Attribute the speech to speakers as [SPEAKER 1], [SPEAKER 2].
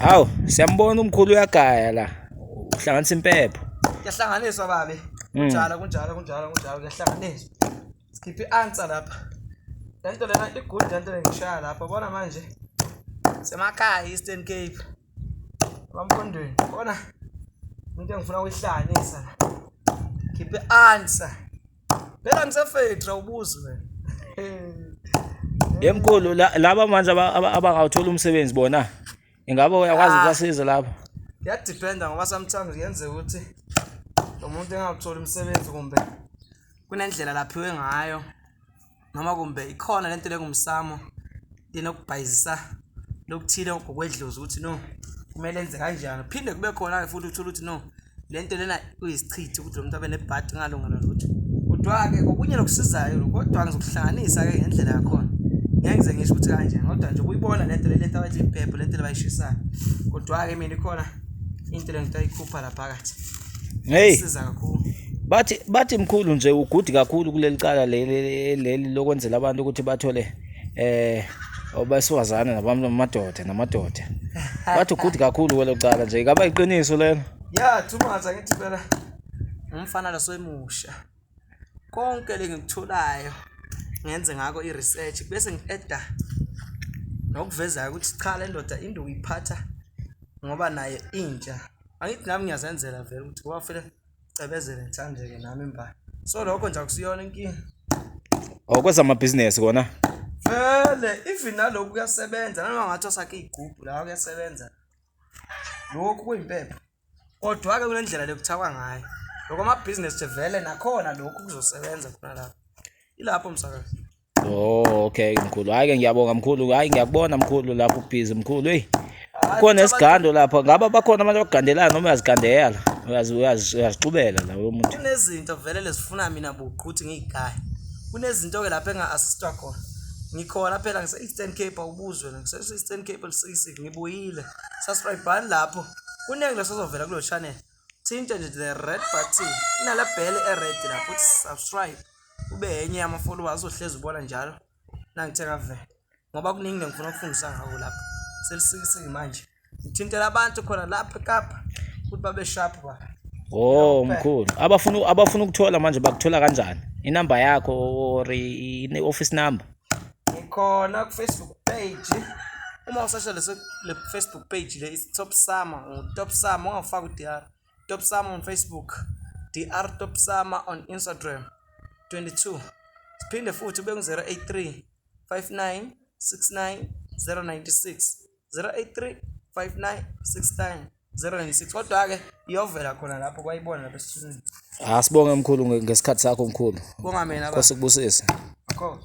[SPEAKER 1] Hawu, siyambona umkhulu uyagaya la. Uhlanganisa impepho.
[SPEAKER 2] Kuyahlanganiswa babe. Kunjalo kuyahlanganiswa. Sikhiphe i-answer lapha. Lento lena i-good lento lengishaya lapha. Bona manje semakhaya Eastern Cape. Bamfondweni. Bona into engifuna ukuyihlanganisa la. Khiphe i-answer. Phela ngisefedra ubuzi wena.
[SPEAKER 1] Yemkhulu laba manje abangawuthola umsebenzi bona. Ingabe uyakwazi ukubasiza lapha?
[SPEAKER 2] Kuyadependa ngoba sometimes yenze ukuthi lo muntu engawuthola umsebenzi kumbe kunendlela laphiwe ngayo noma kumbe ikhona lento lengumsamo linokubhayizisa lokuthile ngokwedlozi ukuthi no kumele enze kanjani. Phinde kube khona futhi uthola ukuthi no lento lena kuyisichithi ukuthi lo muntu abe nebhadi ngalungana lutho. Kodwa ke okunye lokusizayo kodwa ngizokuhlanganisa ke ngendlela yakho. Ngeke ngize ngisho ukuthi kanjani kodwa nje ukuyibona lento lento abathi impepho lento lebayishisayo. Kodwa ke mina ikhona into lengitayikhupha la phakathi.
[SPEAKER 1] Hey.
[SPEAKER 2] Siza kakhulu.
[SPEAKER 1] Bathi mkhulu nje ugudi kakhulu kuleli cala leli lokwenzela abantu ukuthi bathole obasifazana namadoda. Bathi ugudi kakhulu kwelo cala nje ngaba iqiniso lena.
[SPEAKER 2] Yeah, Thumaza ngithi phela umfana la soemusha. Konke lengikutholayo ngenze ngako i-research bese ngi-edda nokuveza ukuthi cha le ndoda induku iphatha ngoba naye intsha. Angithi nami ngiyazenzela vele ukuthi ngoba vele cebezele ngithandeke nami imba. So lokho nje akusiyona inkinga.
[SPEAKER 1] Awukwenza amabhizinesi kona.
[SPEAKER 2] Vele even nalokho kuyasebenza noma ngathi osakhe igroup la kuyasebenza. Lokho kuyimpepho. Kodwa ke kunendlela lekuthawa ngayo. Lokho amabhizinesi nje vele nakhona lokho kuzosebenza khona lapho. Ilapho umsakazi.
[SPEAKER 1] Oh okay mkhulu. Hayi ke ngiyabonga mkhulu. Hayi ngiyakubona mkhulu lapho ubhizi mkhulu. Hey. Kukhona esigando lapha. Ngaba bakhona abantu abagandelana noma uyazigandela. Uyazixubela la lo muntu.
[SPEAKER 2] Kunezinto vele lezifuna mina buqhuthi ngigaya. Kunezinto ke lapha enga-assistwa khona. Ngikhona phela ngise-Eastern Cape awubuzwe ngise-Eastern Cape L6 ngibuyile. Subscribe bani lapho. Kunenge lesizovela kulo channel. Thinta nje the red button. Inala bell e-red lapho uthi subscribe. Ube enye yama followers ohlezi ubona njalo. Nangithenga vele. Ngoba kuningi ngifuna ukufundisa ngako lapha. Selisikisi manje. Ngithintela abantu khona lapha eKapa ukuthi babe sharp ba.
[SPEAKER 1] Oh mkhulu. Abafuna ukuthola manje bakuthola kanjani? Inamba yakho or i-office number?
[SPEAKER 2] Ngikhona ku Facebook page. Uma usasha le Facebook page le is Top Summer, Top Summer ungafaka uDR. Top Summer on Facebook, DR Top Summer on Instagram. 22. Siphinde futhi ube ku-083 59 69 096 083 59 69 096. Kodwa ke iyovela khona lapho kwayibona lapha esithuneni.
[SPEAKER 1] Sibonge mkhulu ngesikhathi sakho mkhulu.
[SPEAKER 2] Bonga mina baba.
[SPEAKER 1] Nkosi kubusise.
[SPEAKER 2] Of course.